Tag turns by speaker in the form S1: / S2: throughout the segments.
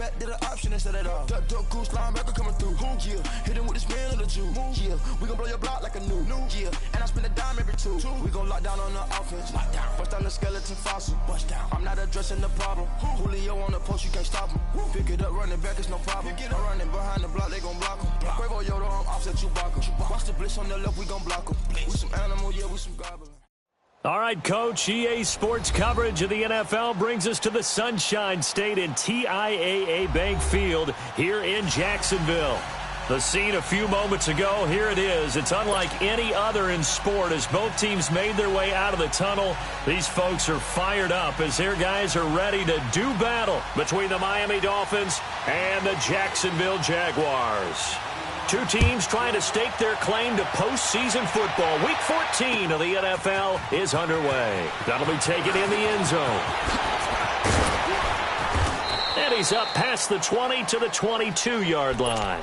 S1: back to the option instead of the duck goose linebacker coming through. Yeah, hit him with this man of the Jew. Yeah, we gon' blow your block like a new. Yeah, and I spend a dime every two. We gon' lock down on the offense. Bust down the skeleton fossil. Bust down. I'm not addressing the problem. Julio on the post, you can't stop him. Pick it up, running back, it's no problem. I'm running behind the block, they gon' block him. Quavo Yoda, I'm offset Chewbacca. Watch the blitz on the left, we gon' block him. We some animal, yeah, we some goblin.
S2: All right, Coach, EA Sports coverage of the NFL brings us to the Sunshine State in TIAA Bank Field here in Jacksonville. The scene a few moments ago, here it is. It's unlike any other in sport as both teams made their way out of the tunnel. These folks are fired up as their guys are ready to do battle between the Miami Dolphins and the Jacksonville Jaguars. Two teams trying to stake their claim to postseason football. Week 14 of the NFL is underway. That'll be taken in the end zone. And he's up past the 20 to the 22-yard line.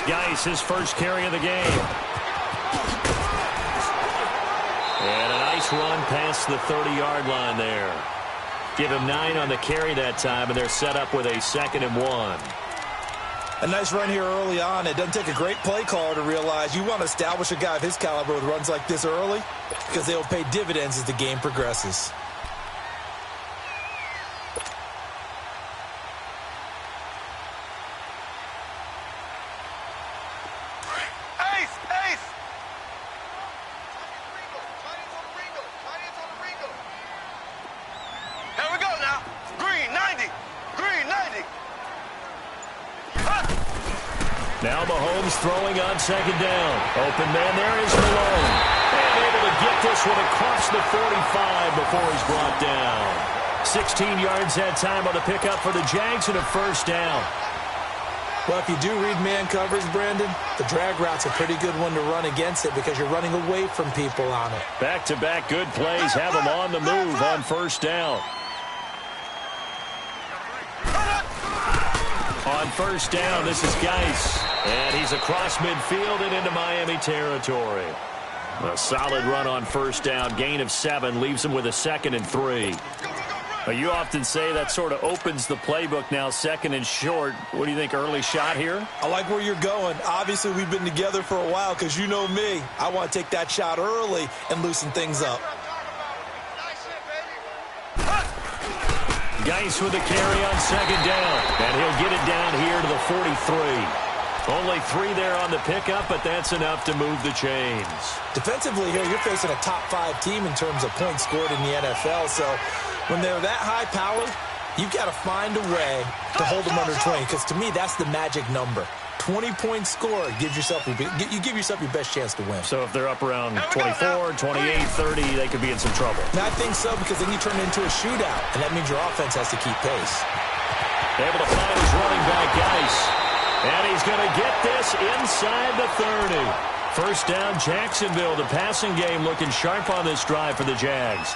S2: Geis, his first carry of the game. And a nice run past the 30-yard line there. Give him 9 on the carry that time, and they're set up with a 2nd and 1.
S3: A nice run here early on. It doesn't take a great play caller to realize you want to establish a guy of his caliber with runs like this early because they'll pay dividends as the game progresses.
S2: Now Mahomes throwing on 2nd down. Open man there is Malone. And able to get this one across the 45 before he's brought down. 16 yards that time on the pickup for the Jags and a 1st down.
S3: Well, if you do read man coverage, Brandon, the drag route's a pretty good one to run against it because you're running away from people on it.
S2: Back-to-back good plays have them on the move on 1st down. On 1st down, this is Geis. And he's across midfield and into Miami territory. A solid run on 1st down. Gain of 7 leaves him with a 2nd and 3. You often say that sort of opens the playbook now, 2nd and short. What do you think, early shot here?
S3: I like where you're going. Obviously, we've been together for a while because you know me. I want to take that shot early and loosen things up.
S2: Geis with the carry on 2nd down. And he'll get it down here to the 43. Only 3 there on the pickup, but that's enough to move the chains.
S3: Defensively here, you're facing a top 5 team in terms of points scored in the NFL. So when they're that high powered, you've got to find a way to hold them under 20. Because to me, that's the magic number. 20-point score gives yourself you give yourself your best chance to win.
S2: So if they're up around 24, 28, 30, they could be in some trouble.
S3: Now, I think so because then you turn it into a shootout, and that means your offense has to keep pace.
S2: Able to find his running back, Geis. And he's going to get this inside the 30. 1st down, Jacksonville. The passing game looking sharp on this drive for the Jags.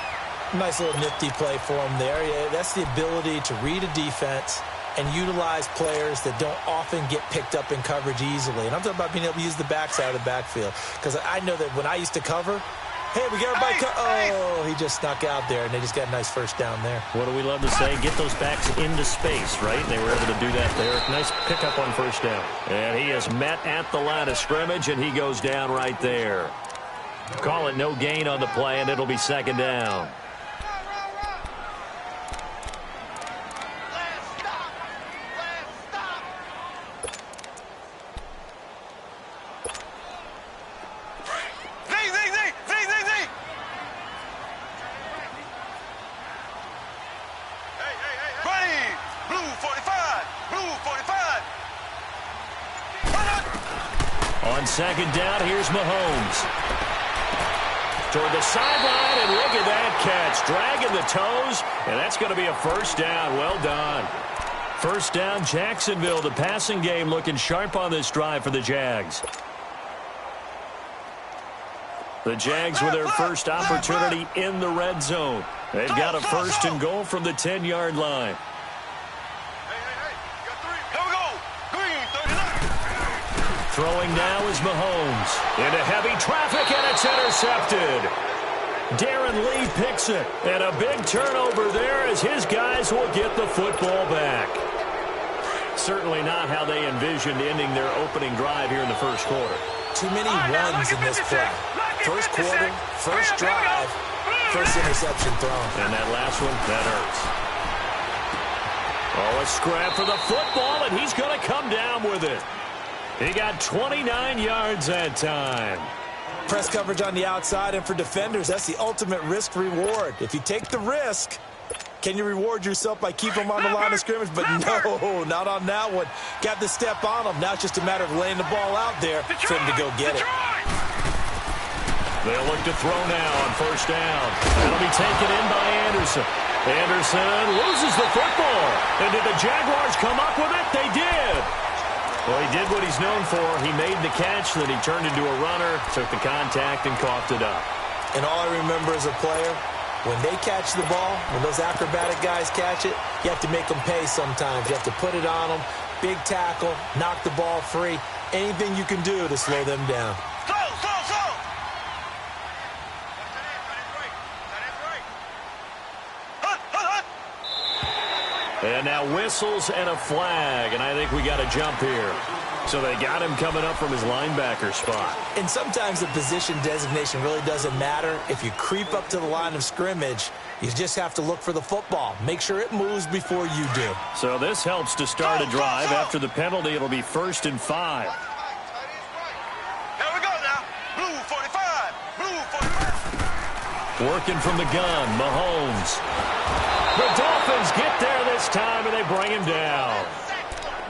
S3: Nice little nifty play for him there. Yeah, that's the ability to read a defense and utilize players that don't often get picked up in coverage easily. And I'm talking about being able to use the backside of the backfield. Because I know that when I used to cover, hey, we got everybody. Oh, he just snuck out there, and they just got a nice 1st down there.
S2: What do we love to say? Get those backs into space, right? They were able to do that there. Nice pickup on 1st down. And he is met at the line of scrimmage, and he goes down right there. Call it no gain on the play, and it'll be 2nd down. On 2nd down, here's Mahomes. Toward the sideline, and look at that catch. Dragging the toes, and that's going to be a 1st down. Well done. 1st down, Jacksonville. The passing game looking sharp on this drive for the Jags. The Jags with their first opportunity in the red zone. They've got a first and goal from the 10-yard line. Throwing now is Mahomes. Into heavy traffic, and it's intercepted. Darren Lee picks it. And a big turnover there as his guys will get the football back. Certainly not how they envisioned ending their opening drive here in the first quarter. Too many runs in this play. First quarter, first drive, first interception thrown. And that last one, that hurts. Oh, a scrap for the football, and he's going to come down with it. He got 29 yards that time. Press coverage on the outside, and for defenders, that's the ultimate risk-reward. If you take the risk, can you reward yourself by keeping them on the line of scrimmage? But no, not on that one. Got the step on him. Now it's just a matter of laying the ball out there for him to go get it. They'll look to throw now on first down. That'll be taken in by Anderson. Anderson loses the football. And did the Jaguars come up with it? They did. Well, he did what he's known for. He made the catch, then he turned into a runner, took the contact, and coughed it up. And all I remember as a player, when they catch the ball, when those acrobatic guys catch it, you have to make them pay sometimes. You have to put it on them, big tackle, knock the ball free, anything you can do to slow them down. And now whistles and a flag, and I think we got a jump here. So they got him coming up from his linebacker spot. And sometimes the position designation really doesn't matter. If you creep up to the line of scrimmage, you just have to look for the football. Make sure it moves before you do. So this helps to start a drive. After the penalty, it'll be 1st and 5.
S1: Here we go now. Blue 45. Blue 45.
S2: Working from the gun, Mahomes. The Dolphins get there this time, and they bring him down.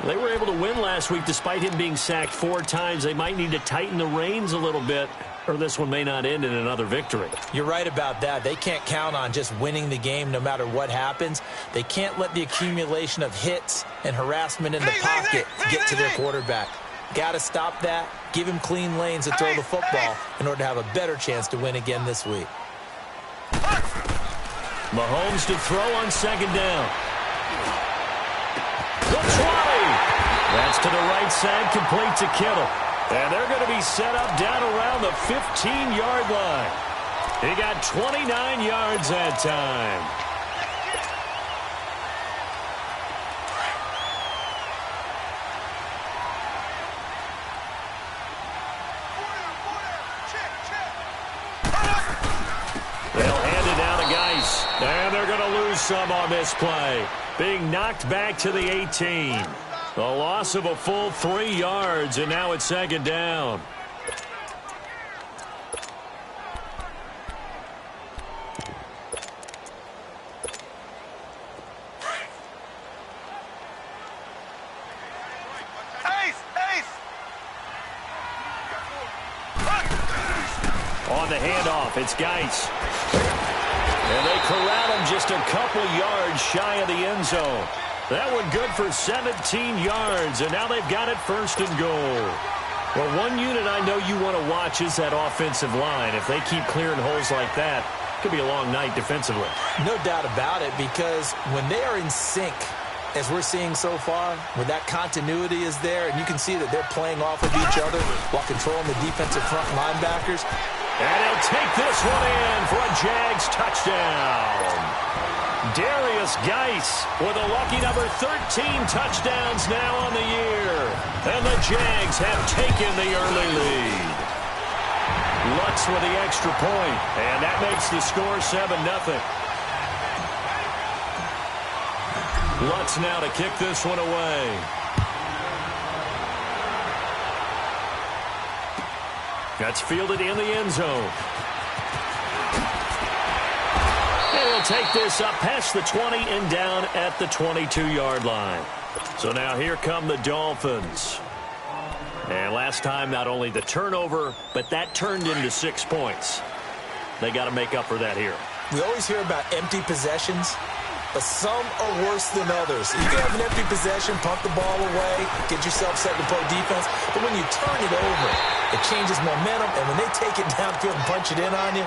S2: They were able to win last week despite him being sacked 4 times. They might need to tighten the reins a little bit, or this one may not end in another victory. You're right about that. They can't count on just winning the game no matter what happens. They can't let the accumulation of hits and harassment in the pocket get to their quarterback. Got to stop that, give him clean lanes to throw the football in order to have a better chance to win again this week. Mahomes to throw on 2nd down. The 20. That's to the right side, complete to Kittle. And they're going to be set up down around the 15-yard line. He got 29 yards that time. They'll hand it down to Geis. And they're going to lose some on this play. Being knocked back to the 18. A loss of a full 3 yards, and now it's 2nd down. On the handoff, it's Geis. And they corral him just a couple yards shy of the end zone. That one good for 17 yards, and now they've got it 1st and goal. Well, one unit I know you want to watch is that offensive line. If they keep clearing holes like that, it could be a long night defensively. No doubt about it, because when they are in sync, as we're seeing so far, when that continuity is there, and you can see that they're playing off of each other while controlling the defensive front linebackers. And he'll take this one in for a Jags touchdown. Darius Geis with a lucky number 13 touchdowns now on the year. And the Jags have taken the early lead. Lutz with the extra point, and that makes the score 7-0. Lutz now to kick this one away. That's fielded in the end zone. And he'll take this up past the 20 and down at the 22-yard line. So now here come the Dolphins. And last time, not only the turnover, but that turned into 6 points. They got to make up for that here. We always hear about empty possessions.
S3: but some are worse than others. You can have an empty possession, punt the ball away, get yourself set to play defense, but when you turn it over, it changes momentum, and when they take it downfield and punch it in on you,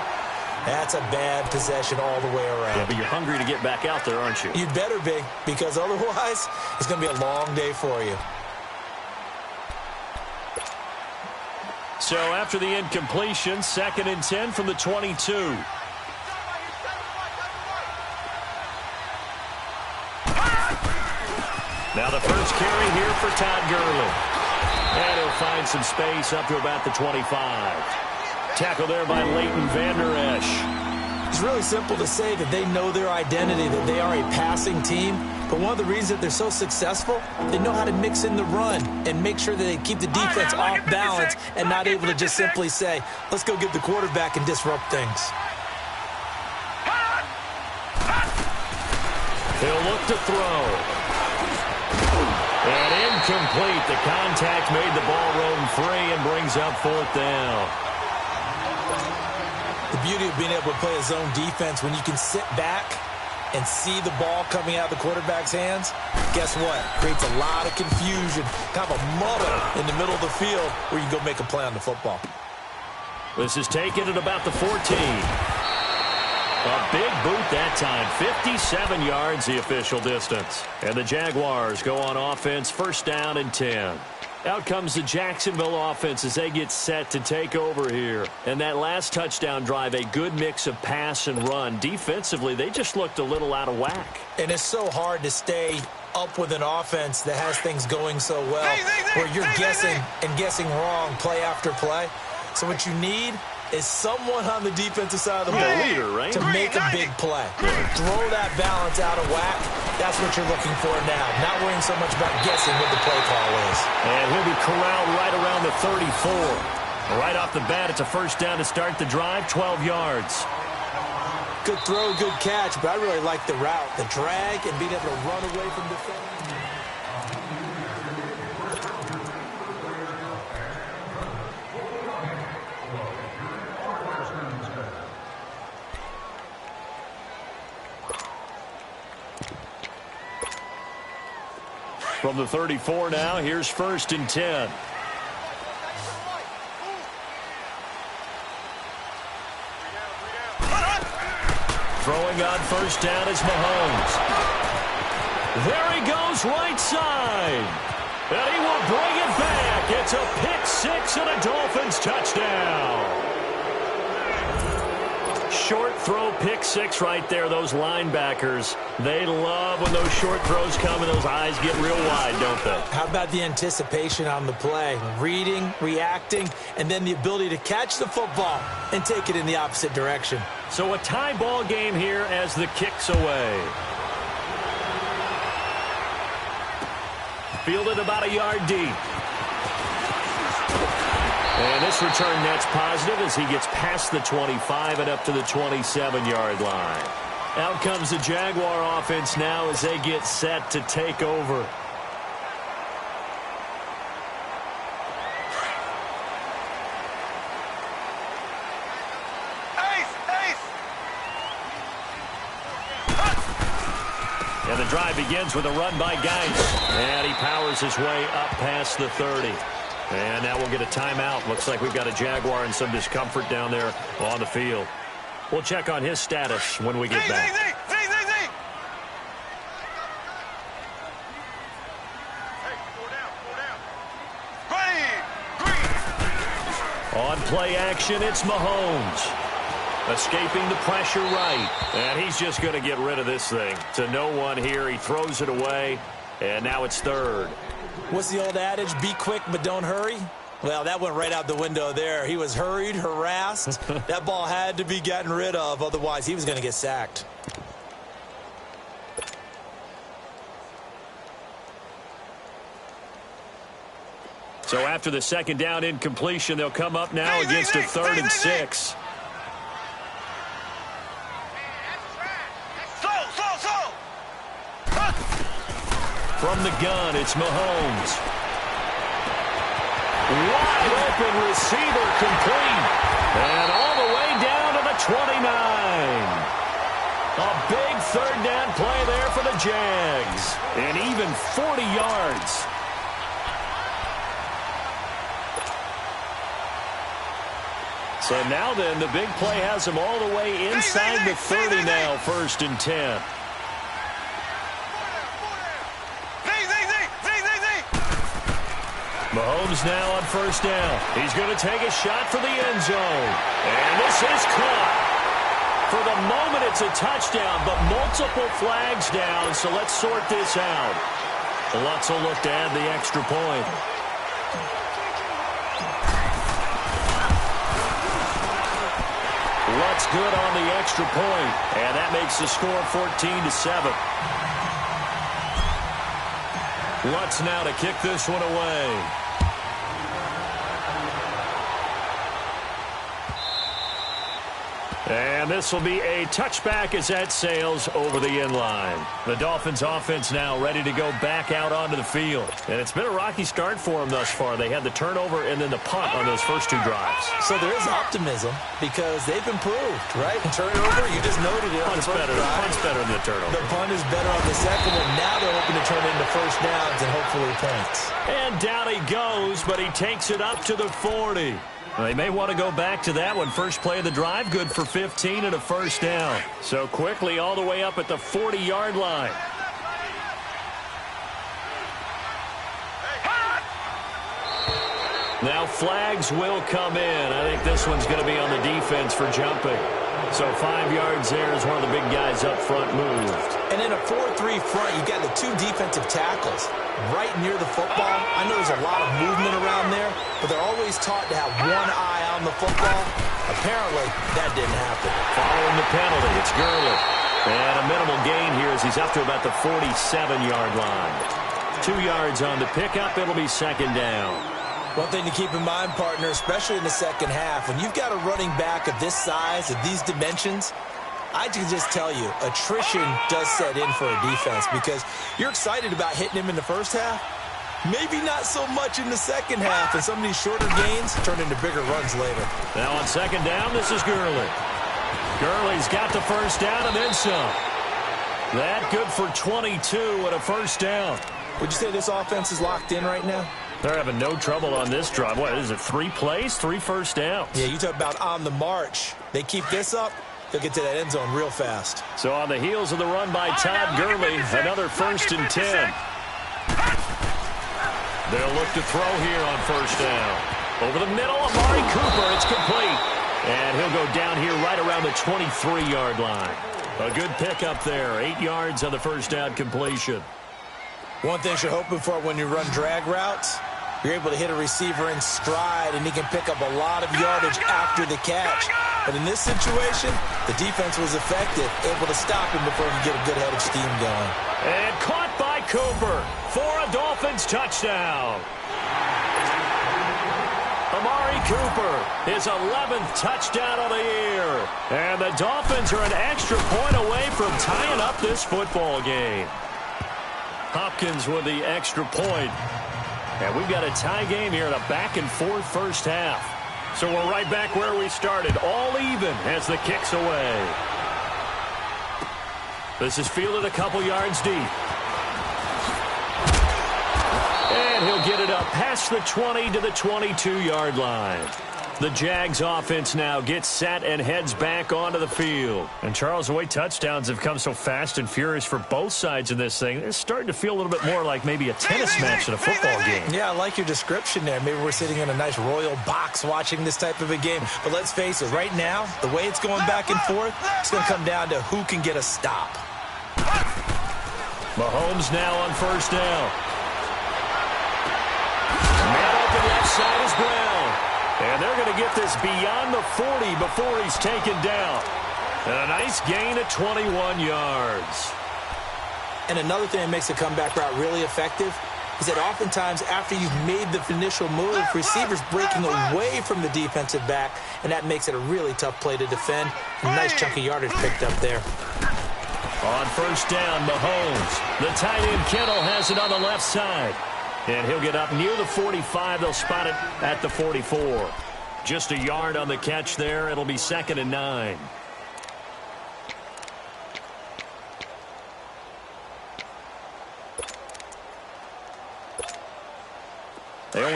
S3: that's a bad possession all the way around.
S2: Yeah, but you're hungry to get back out there, aren't you?
S3: You'd better be, because otherwise, it's going to be a long day for you.
S2: So after the incompletion, 2nd and 10 from the 22. Now the first carry here for Todd Gurley. And he'll find some space up to about the 25. Tackle there by Leighton Vander Esch.
S3: It's really simple to say that they know their identity, that they are a passing team. But one of the reasons that they're so successful, they know how to mix in the run and make sure that they keep the defense off balance and not able to just simply say, let's go get the quarterback and disrupt things.
S2: He'll look to throw. And incomplete. The contact made the ball roam free and brings up 4th down.
S3: The beauty of being able to play a zone defense when you can sit back and see the ball coming out of the quarterback's hands, guess what? Creates a lot of confusion, kind of a muddle in the middle of the field where you can go make a play on the football.
S2: This is taken at about the 14. A big boot that time. 57 yards the official distance. And the Jaguars go on offense, 1st down and 10. Out comes the Jacksonville offense as they get set to take over here. And that last touchdown drive, a good mix of pass and run. Defensively, they just looked a little out of whack.
S3: And it's so hard to stay up with an offense that has things going so well, where you're guessing wrong play after play. So what you need is someone on the defensive side of the ball
S2: leader, right?
S3: to make a big play. Throw that balance out of whack. That's what you're looking for now. Not worrying so much about guessing what the play call is.
S2: And he'll be corralled right around the 34. Right off the bat, it's a 1st down to start the drive, 12 yards.
S3: Good throw, good catch, but I really like the route, the drag, and being able to run away from defense.
S2: From the 34 now, here's 1st and 10. Throwing on 1st down is Mahomes. There he goes, right side. And he will bring it back. It's a pick 6 and a Dolphins touchdown. Short throw, pick 6 right there. Those linebackers, they love when those short throws come and those eyes get real wide, don't they?
S3: How about the anticipation on the play? Reading, reacting, and then the ability to catch the football and take it in the opposite direction.
S2: So a tie ball game here as the kick's away. Fielded about a yard deep. And this return net's positive as he gets past the 25 and up to the 27-yard line. Out comes the Jaguar offense now as they get set to take over. And the drive begins with a run by Geis. And he powers his way up past the 30. And now we'll get a timeout. Looks like we've got a Jaguar in some discomfort down there on the field. We'll check on his status when we get back. On play action, it's Mahomes. Escaping the pressure right. And he's just going to get rid of this thing. To no one here. He throws it away. And now it's 3rd.
S3: What's the old adage? Be quick, but don't hurry. Well, that went right out the window there. He was hurried, harassed. That ball had to be gotten rid of. Otherwise, he was going to get sacked.
S2: So after the 2nd down incompletion, they'll come up now against a 3rd and 6. From the gun, it's Mahomes. Wide open receiver complete. And all the way down to the 29. A big third down play there for the Jags. And even 40 yards. So now then, the big play has them all the way inside the 30 now, 1st and 10. Mahomes now on 1st down. He's going to take a shot for the end zone. And this is caught. For the moment, it's a touchdown, but multiple flags down, so let's sort this out. Lutz will look to add the extra point. Lutz good on the extra point, and that makes the score 14-7. Lutz now to kick this one away. And this will be a touchback as that sails over the end line. The Dolphins offense now ready to go back out onto the field. And it's been a rocky start for them thus far. They had the turnover and then the punt on those first 2 drives.
S3: So there is optimism because they've improved, right? Turnover, you just noted it.
S2: Punt's better than the turnover.
S3: The punt is better on the second one. Now they're hoping to turn it into first downs and hopefully points.
S2: And down he goes, but he takes it up to the 40. Well, they may want to go back to that one. First play of the drive, good for 15 and a first down. So quickly all the way up at the 40-yard line. Now flags will come in. I think this one's going to be on the defense for jumping. So 5 yards there as one of the big guys up front moved. And in a 4-3 front, you got the 2 defensive tackles right near the football. I know there's a lot of movement around there, but they're always taught to have one eye on the football. Apparently, that didn't happen. Following the penalty, it's Gurley. And a minimal gain here as he's up to about the 47-yard line. 2 yards on the pickup. It'll be second down.
S3: One thing to keep in mind, partner, especially in the second half, when you've got a running back of this size, of these dimensions, I can just tell you, attrition does set in for a defense because you're excited about hitting him in the first half. Maybe not so much in the second half, and some of these shorter gains turn into bigger runs later.
S2: Now on second down, this is Gurley. Gurley's got the first down and then some. That good for 22 and a first down.
S3: Would you say this offense is locked in right now?
S2: They're having no trouble on this drive. What is it, 3 plays, 3 first downs?
S3: Yeah, you talk about on the march. They keep this up, they'll get to that end zone real fast.
S2: So on the heels of the run by Todd Gurley, another 1st and 10. They'll look to throw here on first down. Over the middle, Amari Cooper, it's complete. And he'll go down here right around the 23-yard line. A good pickup there, 8 yards on the first down completion.
S3: One thing you're hoping for when you run drag routes, you're able to hit a receiver in stride, and he can pick up a lot of yardage after the catch. But in this situation, the defense was effective, able to stop him before he could get a good head of steam going.
S2: And caught by Cooper for a Dolphins touchdown. Amari Cooper, his 11th touchdown of the year. And the Dolphins are an extra point away from tying up this football game. Hopkins with the extra point. And we've got a tie game here in a back-and-forth first half. So we're right back where we started, all even as the kick's away. This is fielded a couple yards deep. And he'll get it up past the 20 to the 22-yard line. The Jags offense now gets set and heads back onto the field. And Charles, the way touchdowns have come so fast and furious for both sides in this thing, it's starting to feel a little bit more like maybe a tennis match than a football game.
S3: Yeah, I like your description there. Maybe we're sitting in a nice royal box watching this type of a game. But let's face it, right now, the way it's going back and forth, it's going to come down to who can get a stop.
S2: Mahomes now on first down. Man open left side as well. And they're going to get this beyond the 40 before he's taken down. And a nice gain of 21 yards.
S3: And another thing that makes a comeback route really effective is that oftentimes after you've made the initial move, receivers breaking away from the defensive back, and that makes it a really tough play to defend. A nice chunk of yardage picked up there.
S2: On first down, Mahomes. The tight end Kittle has it on the left side. And he'll get up near the 45. They'll spot it at the 44. Just a yard on the catch there. It'll be 2nd and 9.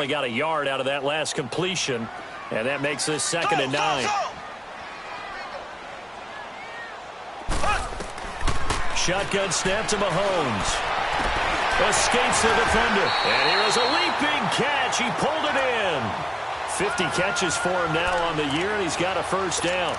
S2: only got a yard out of that last completion, and that makes this 2nd and 9. Shotgun snap to Mahomes. Escapes the defender. And here is a leaping catch. He pulled it in. 50 catches for him now on the year, and he's got a first down.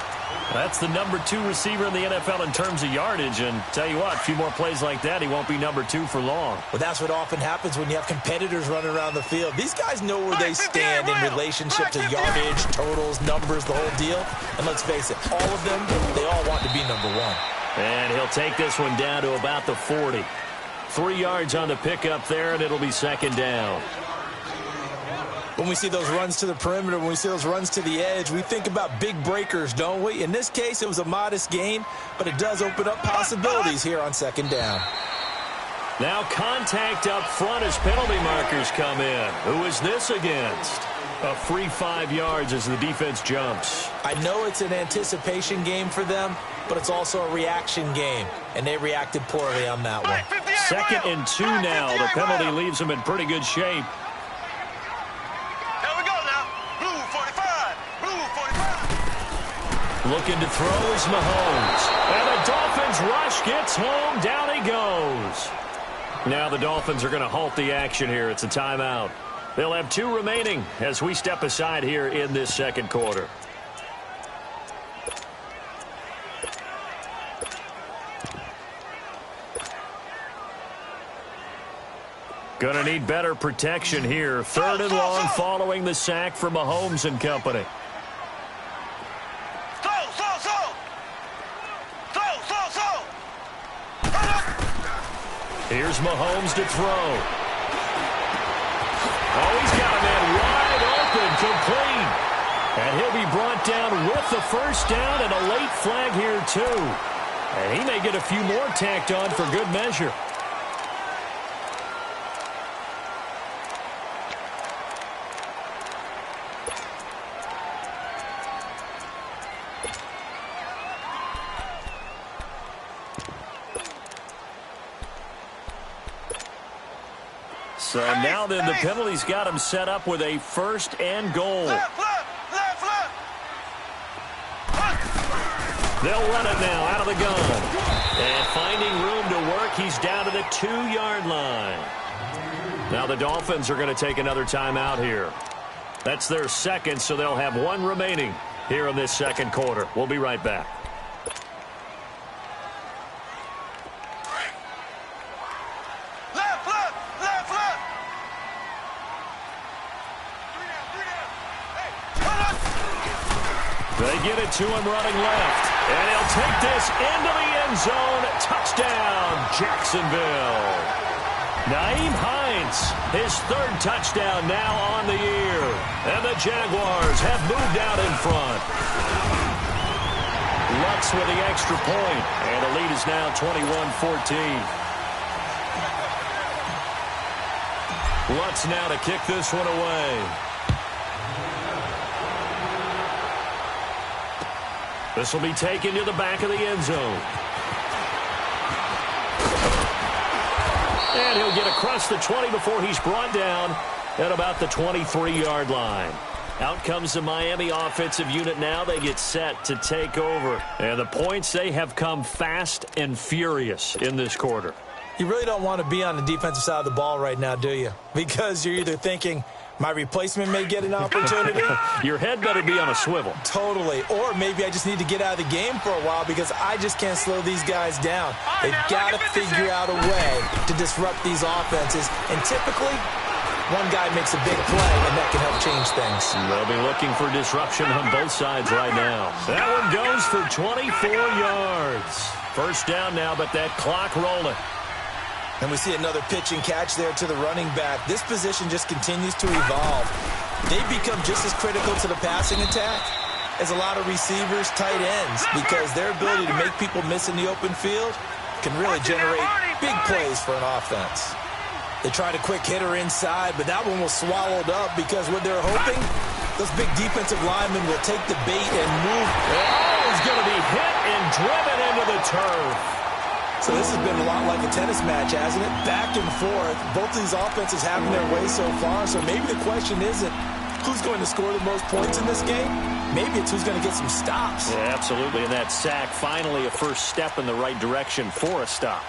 S2: That's the number 2 receiver in the NFL in terms of yardage. And tell you what, a few more plays like that, he won't be number 2 for long.
S3: Well, that's what often happens when you have competitors running around the field. These guys know where they stand in relationship to yardage, totals, numbers, the whole deal. And let's face it, all of them, they all want to be number 1.
S2: And he'll take this one down to about the 40. 3 yards on the pickup there, and it'll be 2nd down.
S3: When we see those runs to the perimeter, when we see those runs to the edge, we think about big breakers, don't we? In this case, it was a modest gain, but it does open up possibilities here on 2nd down.
S2: Now contact up front as penalty markers come in. Who is this against? A free 5 yards as the defense jumps.
S3: I know it's an anticipation game for them, but it's also a reaction game, and they reacted poorly on that one.
S2: 2nd and 2 now. The penalty leaves them in pretty good shape.
S1: Here we go now. Blue 45. Blue 45.
S2: Looking to throw is Mahomes. And the Dolphins rush gets home. Down he goes. Now the Dolphins are going to halt the action here. It's a timeout. They'll have 2 remaining as we step aside here in this 2nd quarter. Gonna need better protection here. 3rd and long following the sack for Mahomes and company. Here's Mahomes to throw. Oh, he's got a man wide open, complete. And he'll be brought down with the first down and a late flag here too. And he may get a few more tacked on for good measure. So now then the penalty's got him set up with a 1st and goal. They'll run it now out of the gun. And finding room to work, he's down to the 2-yard line. Now the Dolphins are going to take another timeout here. That's their 2nd, so they'll have 1 remaining here in this 2nd quarter. We'll be right back. They get it to him running left. And he'll take this into the end zone. Touchdown, Jacksonville. Nyheim Hines, his 3rd touchdown now on the year. And the Jaguars have moved out in front. Lutz with the extra point. And the lead is now 21-14. Lutz now to kick this one away. This will be taken to the back of the end zone. And he'll get across the 20 before he's brought down at about the 23-yard line. Out comes the Miami offensive unit now. They get set to take over. And the points, they have come fast and furious in this quarter.
S3: You really don't want to be on the defensive side of the ball right now, do you? Because you're either thinking, my replacement may get an opportunity.
S2: Your head better be on a swivel.
S3: Totally. Or maybe I just need to get out of the game for a while because I just can't slow these guys down. They've got to figure out a way to disrupt these offenses. And typically, one guy makes a big play, and that can help change things.
S2: They'll be looking for disruption on both sides right now. That one goes for 24 yards. First down now, but that clock rolling.
S3: And we see another pitch and catch there to the running back. This position just continues to evolve. They've become just as critical to the passing attack as a lot of receivers, tight ends, because their ability to make people miss in the open field can really generate big plays for an offense. They tried a quick hitter inside, but that one was swallowed up because what they're hoping, those big defensive linemen will take the bait and move.
S2: Oh, he's going to be hit and driven into the turf.
S3: So this has been a lot like a tennis match, hasn't it? Back and forth. Both of these offenses having their way so far. So maybe the question isn't who's going to score the most points in this game. Maybe it's who's going to get some stops.
S2: Yeah, absolutely. And that sack, finally a first step in the right direction for a stop.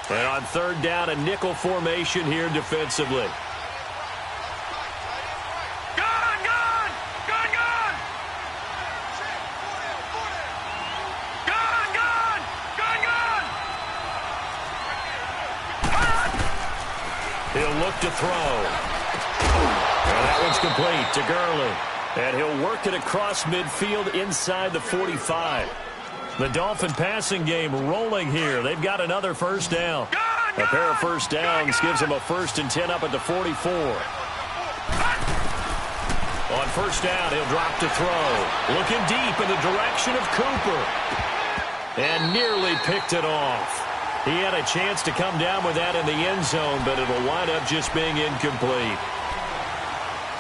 S2: And on third down, a nickel formation here defensively. He'll look to throw. And that one's complete to Gurley. And he'll work it across midfield inside the 45. The Dolphin passing game rolling here. They've got another first down. A pair of first downs gives them a 1st and 10 up at the 44. On first down, he'll drop to throw. Looking deep in the direction of Cooper. And nearly picked it off. He had a chance to come down with that in the end zone, but it'll wind up just being incomplete.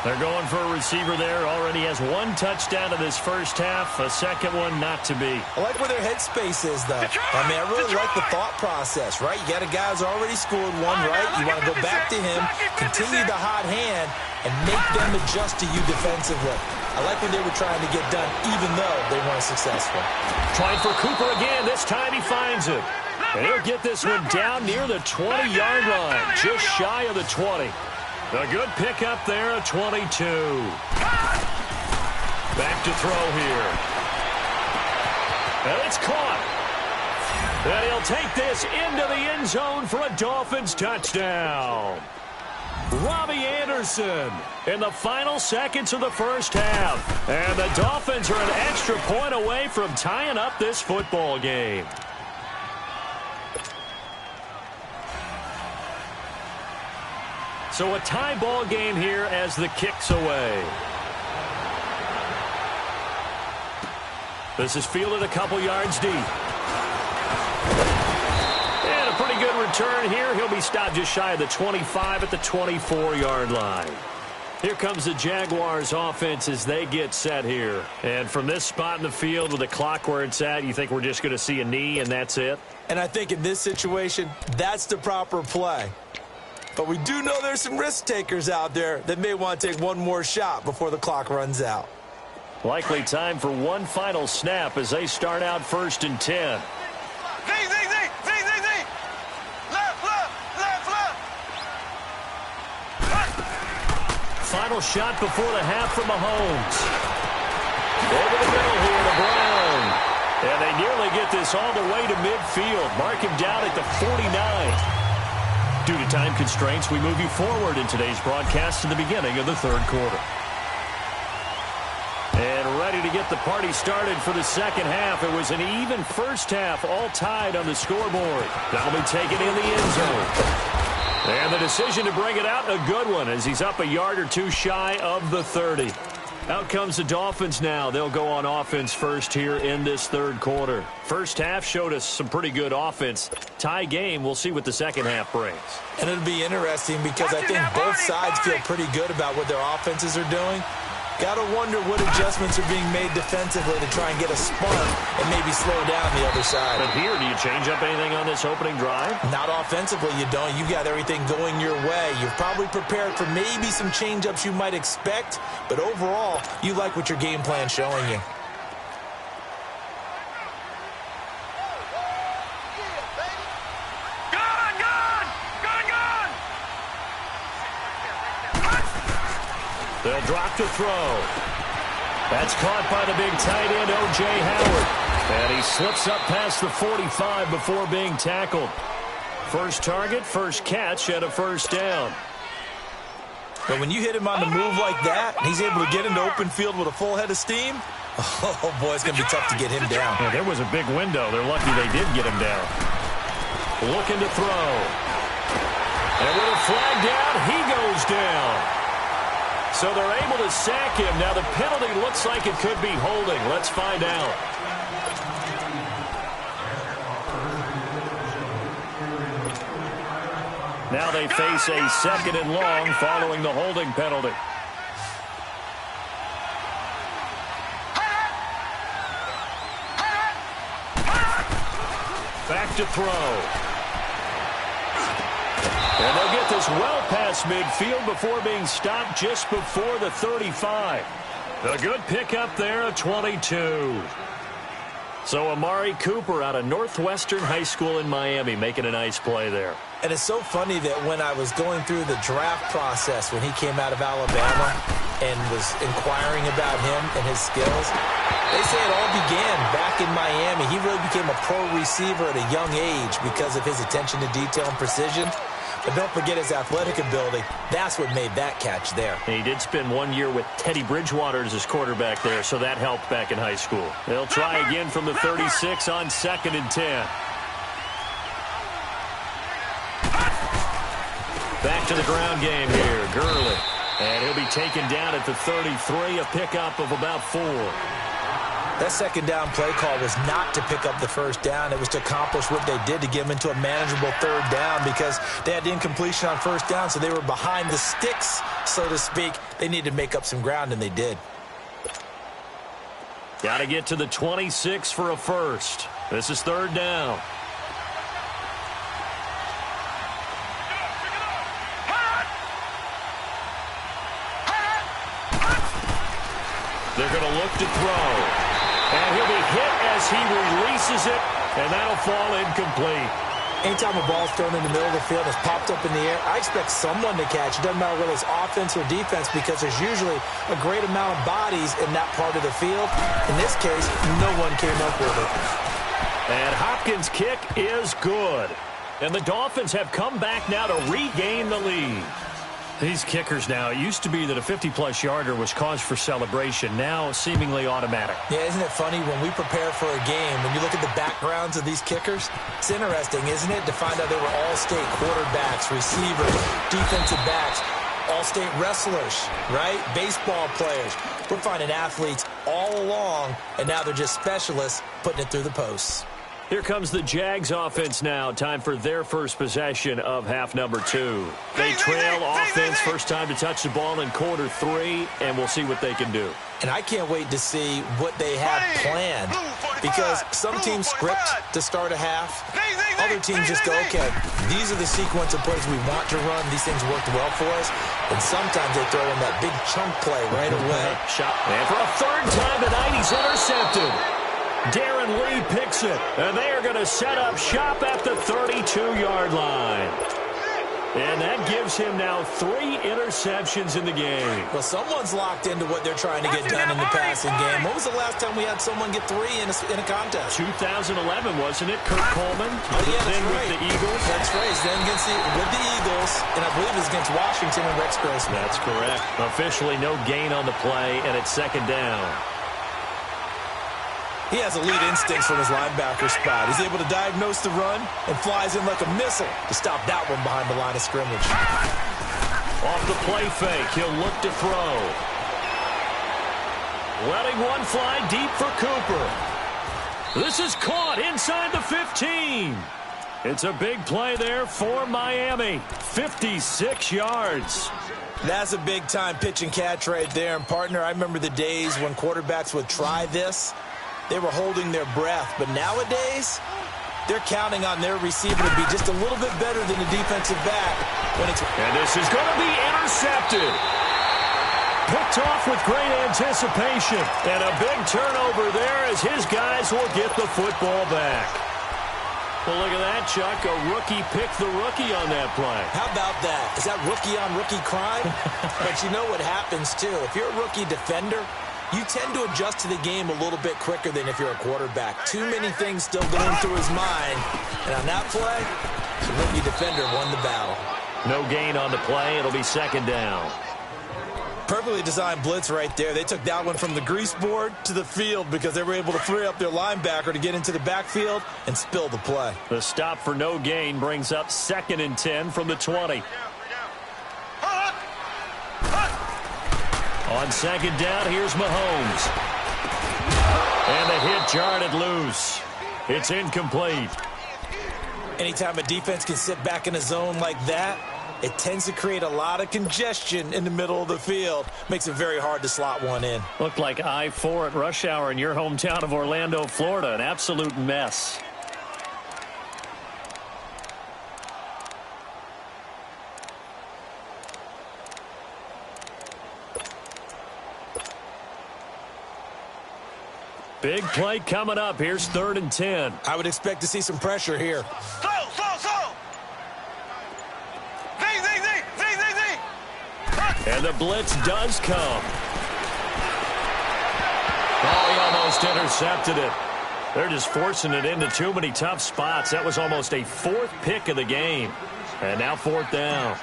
S2: They're going for a receiver there. Already has 1 touchdown in this first half. A second one not to be.
S3: I like where their headspace is, though. I mean, I really like the thought process, right? You got a guy who's already scored one, right? You want to go back to him, continue the hot hand, and make them adjust to you defensively. I like what they were trying to get done, even though they weren't successful.
S2: Trying for Cooper again. This time he finds it. And he'll get this one down near the 20-yard line, just shy of the 20. A good pickup there at 22. Back to throw here. And it's caught. And he'll take this into the end zone for a Dolphins touchdown. Robbie Anderson in the final seconds of the first half. And the Dolphins are an extra point away from tying up this football game. So a tie ball game here as the kick's away. This is fielded a couple yards deep. And a pretty good return here. He'll be stopped just shy of the 25 at the 24-yard line. Here comes the Jaguars offense as they get set here. And from this spot in the field with the clock where it's at, you think we're just going to see a knee and that's it?
S3: And I think in this situation, that's the proper play. But we do know there's some risk takers out there that may want to take one more shot before the clock runs out.
S2: Likely time for one final snap as they start out 1st and 10. Final shot before the half from Mahomes. Over the middle here to Brown. And they nearly get this all the way to midfield. Mark him down at the 49. Due to time constraints, we move you forward in today's broadcast to the beginning of the 3rd quarter. And ready to get the party started for the second half. It was an even first half, all tied on the scoreboard. That'll be taken in the end zone. And the decision to bring it out, a good one, as he's up a yard or two shy of the 30. Out comes the Dolphins now. They'll go on offense first here in this 3rd quarter. First half showed us some pretty good offense. Tie game, we'll see what the second half brings.
S3: And it'll be interesting because I think both sides feel pretty good about what their offenses are doing. Got to wonder what adjustments are being made defensively to try and get a spark and maybe slow down the other side.
S2: But here, do you change up anything on this opening drive?
S3: Not offensively, you don't. You got everything going your way. You've probably prepared for maybe some change-ups you might expect, but overall, you like what your game plan's showing you.
S2: They'll drop to throw. That's caught by the big tight end, O.J. Howard. And he slips up past the 45 before being tackled. First target, first catch, and a first down.
S3: But when you hit him on the move like that, he's able to get into open field with a full head of steam, oh, boy, it's going to be tough to get him down.
S2: Yeah, there was a big window. They're lucky they did get him down. Looking to throw. And with a flag down, he goes down. So they're able to sack him. Now the penalty looks like it could be holding. Let's find out. Now they face a 2nd and long following the holding penalty. Back to throw. And they'll get this well past midfield before being stopped just before the 35. A good pickup there of 22. So Amari Cooper out of Northwestern High School in Miami making a nice play there.
S3: And it's so funny that when I was going through the draft process when he came out of Alabama and was inquiring about him and his skills, they say it all began back in Miami. He really became a pro receiver at a young age because of his attention to detail and precision. But don't forget his athletic ability. That's what made that catch there.
S2: And he did spend 1 year with Teddy Bridgewater as his quarterback there, so that helped back in high school. They'll try again from the 36 on 2nd and 10. Back to the ground game here, Gurley. And he'll be taken down at the 33, a pickup of about 4.
S3: That second down play call was not to pick up the first down. It was to accomplish what they did to get them into a manageable third down because they had the incompletion on first down, so they were behind the sticks, so to speak. They needed to make up some ground, and they did.
S2: Got to get to the 26 for a first. This is 3rd down. They're going to look to throw. And he'll be hit as he releases it, and that'll fall incomplete.
S3: Anytime a ball's thrown in the middle of the field and it's popped up in the air, I expect someone to catch. It doesn't matter whether it's offense or defense because there's usually a great amount of bodies in that part of the field. In this case, no one came up with it.
S2: And Hopkins' kick is good. And the Dolphins have come back now to regain the lead. These kickers now, it used to be that a 50-plus yarder was cause for celebration. Now, seemingly automatic.
S3: Yeah, isn't it funny when we prepare for a game, when you look at the backgrounds of these kickers, it's interesting, isn't it, to find out they were all-state quarterbacks, receivers, defensive backs, all-state wrestlers, right? Baseball players. We're finding athletes all along, and now they're just specialists putting it through the posts.
S2: Here comes the Jags offense now. Time for their first possession of half number 2. They trail offense, first time to touch the ball in quarter 3, and we'll see what they can do.
S3: And I can't wait to see what they have planned because some teams script to start a half. Other teams just go, okay, these are the sequence of plays we want to run. These things worked well for us. And sometimes they throw in that big chunk play right away.
S2: Shot. And for a 3rd time tonight, he's intercepted. Darren Lee picks it, and they are going to set up shop at the 32-yard line. And that gives him now 3 interceptions in the game.
S3: Well, someone's locked into what they're trying to get done in the passing game. When was the last time we had someone get 3 in a contest?
S2: 2011, wasn't it? Kurt Coleman.
S3: Oh, yeah,
S2: then
S3: right.
S2: with the Eagles.
S3: That's right. Then with the Eagles, and I believe it's against Washington and Rex Grossman.
S2: That's correct. Officially no gain on the play, and it's 2nd down.
S3: He has elite instincts from his linebacker spot. He's able to diagnose the run and flies in like a missile to stop that one behind the line of scrimmage.
S2: Off the play fake, he'll look to throw. Letting one fly deep for Cooper. This is caught inside the 15. It's a big play there for Miami. 56 yards.
S3: That's a big-time pitch and catch right there. And, partner, I remember the days when quarterbacks would try this. They were holding their breath. But nowadays, they're counting on their receiver to be just a little bit better than the defensive back.
S2: And this is going to be intercepted. Picked off with great anticipation. And a big turnover there as his guys will get the football back. Well, look at that, Chuck. A rookie picked the rookie on that play.
S3: How about that? Is that rookie-on-rookie crime? But you know what happens, too. If you're a rookie defender, you tend to adjust to the game a little bit quicker than if you're a quarterback. Too many things still going through his mind. And on that play, the rookie defender won the battle.
S2: No gain on the play. It'll be second down.
S3: Perfectly designed blitz right there. They took that one from the grease board to the field because they were able to free up their linebacker to get into the backfield and spill the play.
S2: The stop for no gain brings up 2nd and 10 from the 20. On second down, here's Mahomes. And the hit jarred loose. It's incomplete.
S3: Anytime a defense can sit back in a zone like that, it tends to create a lot of congestion in the middle of the field. Makes it very hard to slot one in.
S2: Looked like I-4 at rush hour in your hometown of Orlando, Florida. An absolute mess. Big play coming up. Here's 3rd and 10.
S3: I would expect to see some pressure here.
S1: Slow.
S2: And the blitz does come. Oh, he almost intercepted it. They're just forcing it into too many tough spots. That was almost a 4th pick of the game. And now 4th down.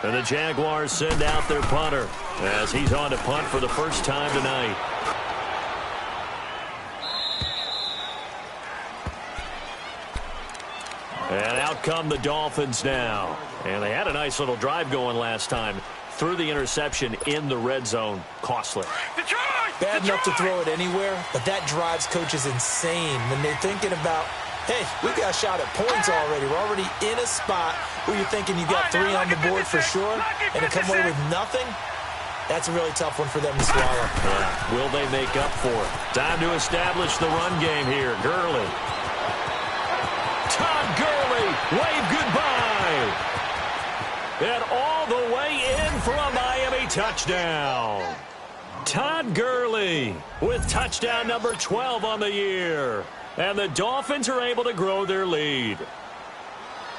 S2: And the Jaguars send out their punter as he's on to punt for the first time tonight. And out come the Dolphins now. And they had a nice little drive going last time. Threw the interception in the red zone. Costly.
S3: Bad enough to throw it anywhere, but that drives coaches insane when they're thinking about, hey, we got a shot at points already. We're already in a spot where you're thinking you got 3 on the board for sure, and to come away with nothing, that's a really tough one for them to swallow.
S2: Yeah. Will they make up for it? Time to establish the run game here. Gurley. Todd Gurley, wave goodbye. And all the way in for a Miami touchdown. Todd Gurley with touchdown number 12 on the year. And the Dolphins are able to grow their lead.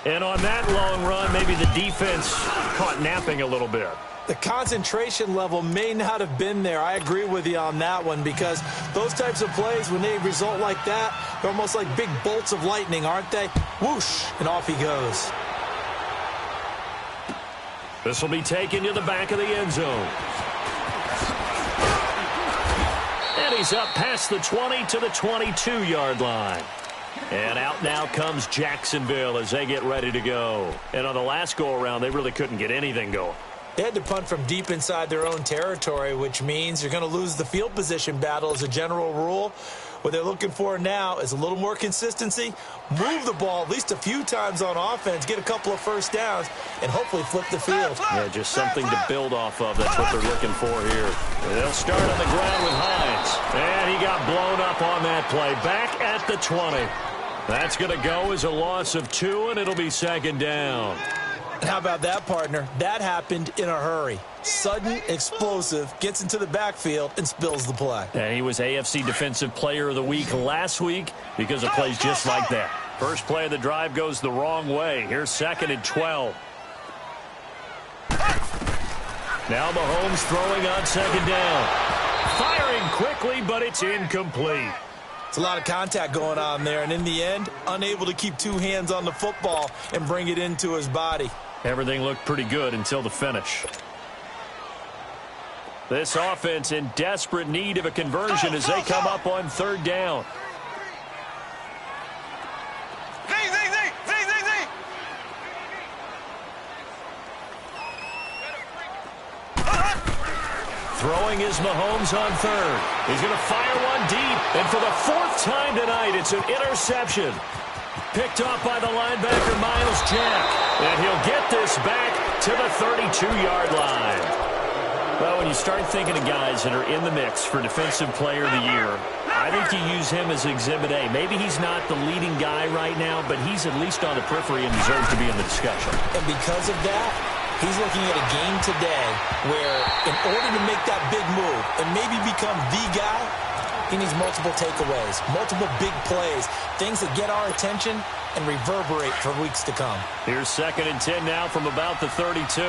S2: And on that long run, maybe the defense caught napping a little bit.
S3: The concentration level may not have been there. I agree with you on that one, because those types of plays, when they result like that, they're almost like big bolts of lightning, aren't they? Whoosh, and off he goes.
S2: This will be taken to the back of the end zone. And he's up past the 20 to the 22-yard line. And out now comes Jacksonville as they get ready to go. And on the last go-around, they really couldn't get anything going.
S3: They had to punt from deep inside their own territory, which means you're going to lose the field position battle as a general rule. What they're looking for now is a little more consistency, move the ball at least a few times on offense, get a couple of first downs, and hopefully flip the field.
S2: Yeah, just something to build off of. That's what they're looking for here. They'll start on the ground with Hines. And he got blown up on that play. Back at the 20. That's going to go as a loss of 2, and it'll be 2nd down.
S3: And how about that, partner? That happened in a hurry. Sudden, explosive, gets into the backfield, and spills the play.
S2: And he was AFC Defensive Player of the Week last week because of plays just like that. First play of the drive goes the wrong way. Here's 2nd and 12. Now Mahomes throwing on 2nd down. Firing quickly, but it's incomplete.
S3: It's a lot of contact going on there, and in the end, unable to keep 2 hands on the football and bring it into his body.
S2: Everything looked pretty good until the finish. This offense in desperate need of a conversion as they come up on 3rd down. Throwing is Mahomes on 3rd. He's going to fire one deep, and for the 4th time tonight, it's an interception. Picked off by the linebacker, Miles Jack. And he'll get this back to the 32-yard line. Well, when you start thinking of guys that are in the mix for Defensive Player of the Year, I think you use him as Exhibit A. Maybe he's not the leading guy right now, but he's at least on the periphery and deserves to be in the discussion.
S3: And because of that, he's looking at a game today where in order to make that big move and maybe become the guy, he needs multiple takeaways, multiple big plays, things that get our attention and reverberate for weeks to come.
S2: Here's 2nd and 10 now from about the 32.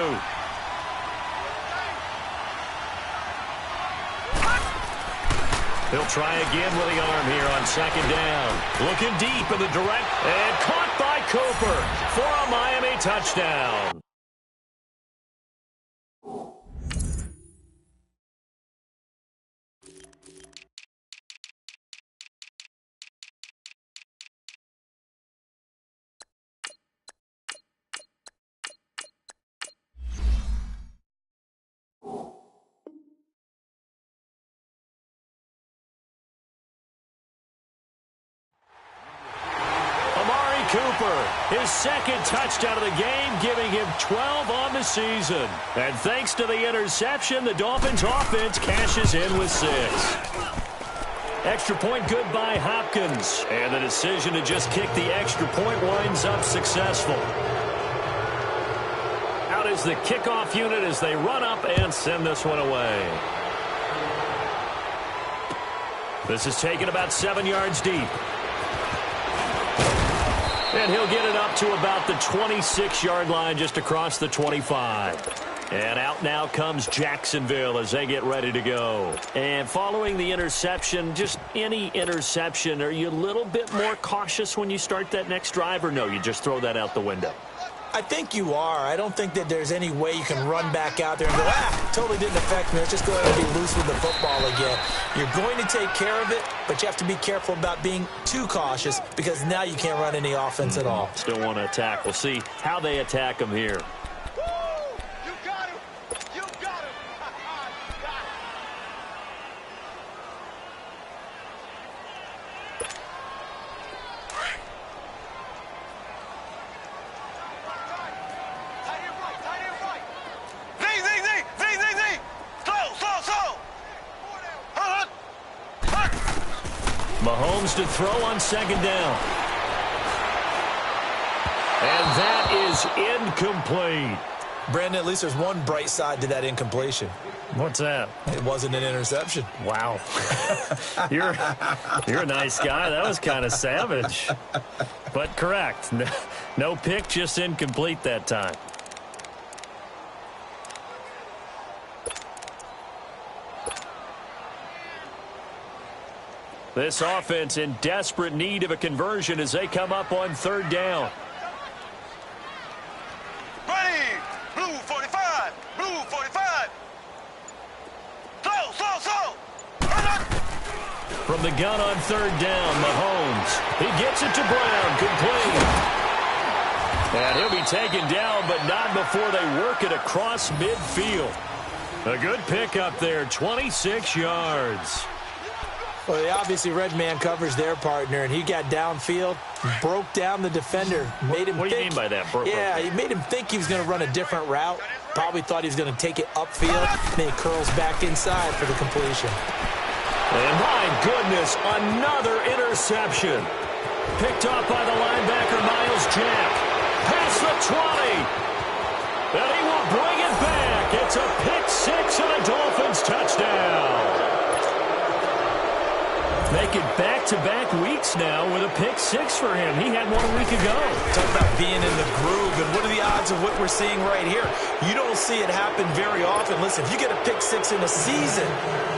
S2: He'll try again with the arm here on 2nd down. Looking deep in the direct, and caught by Cooper for a Miami touchdown. Cooper, his 2nd touchdown of the game, giving him 12 on the season. And thanks to the interception, the Dolphins offense cashes in with 6. Extra point good by Hopkins. And the decision to just kick the extra point winds up successful. Out is the kickoff unit as they run up and send this one away. This is taken about 7 yards deep. And he'll get it up to about the 26-yard line, just across the 25. And out now comes Jacksonville as they get ready to go. And following the interception, just any interception, are you a little bit more cautious when you start that next drive, or no, you just throw that out the window?
S3: I think you are. I don't think that there's any way you can run back out there and go, totally didn't affect me. Let's just go ahead and be loose with the football again. You're going to take care of it, but you have to be careful about being too cautious because now you can't run any offense at all.
S2: Still want to attack. We'll see how they attack them here. Mahomes to throw on second down. And that is incomplete.
S3: Brandon, at least there's one bright side to that incompletion.
S2: What's that?
S3: It wasn't an interception.
S2: Wow. You're a nice guy. That was kind of savage. But correct. No pick, just incomplete that time. This offense in desperate need of a conversion as they come up on third down.
S1: Ready! Blue 45! Blue 45! Slow!
S2: From the gun on third down, Mahomes. He gets it to Brown, complete. And he'll be taken down, but not before they work it across midfield. A good pickup there, 26 yards.
S3: Well, they obviously red man covers their partner, and he got downfield, broke down the defender, made him
S2: What do you mean by that?
S3: He made him think he was going to run a different route. Probably thought he was going to take it upfield, then he curls back inside for the completion.
S2: And my goodness, another interception. Picked off by the linebacker, Miles Jack. Past the 20. And he will bring it back. It's a pick six and a Dolphins touchdown. Make it back-to-back weeks now with a pick six for him. He had one a week ago.
S3: Talk about being in the groove, and what are the odds of what we're seeing right here? You don't see it happen very often. Listen, if you get a pick six in a season,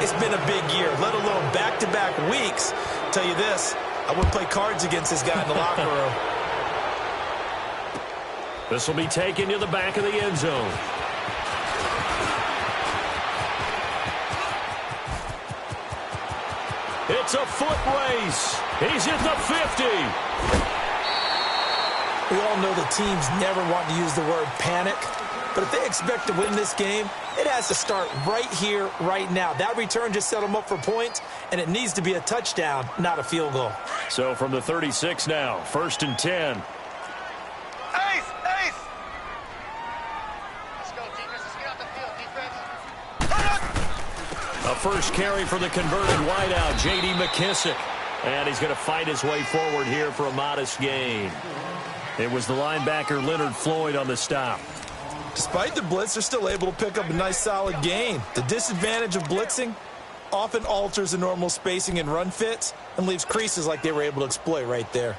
S3: it's been a big year, let alone back-to-back weeks. I'll tell you this, I wouldn't play cards against this guy in the locker room.
S2: This will be taken to the back of the end zone. It's a foot race. He's at the 50.
S3: We all know the teams never want to use the word panic, but if they expect to win this game, it has to start right here, right now. That return just set them up for points, and it needs to be a touchdown, not a field goal.
S2: So from the 36 now, 1st and 10.
S1: Ace! Let's go, defense. Let's get out the field, defense.
S2: A first carry for the converted wideout, J.D. McKissick. And he's going to fight his way forward here for a modest gain. It was the linebacker Leonard Floyd on the stop.
S3: Despite the blitz, they're still able to pick up a nice solid gain. The disadvantage of blitzing often alters the normal spacing and run fits and leaves creases like they were able to exploit right there.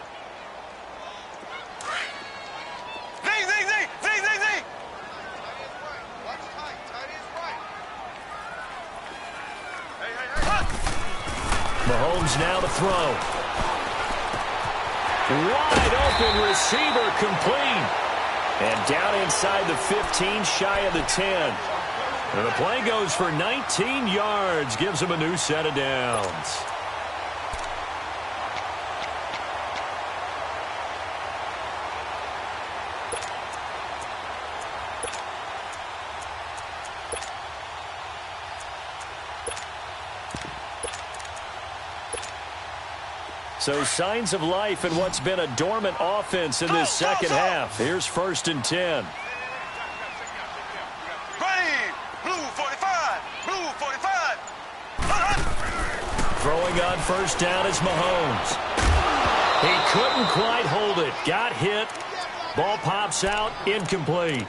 S2: Mahomes now to throw. Wide open receiver complete. And down inside the 15, shy of the 10. And the play goes for 19 yards. Gives him a new set of downs. So signs of life in what's been a dormant offense in this second half. Here's 1st and 10.
S1: Ready! Blue 45! Blue 45!
S2: Throwing on first down is Mahomes. He couldn't quite hold it. Got hit. Ball pops out. Incomplete.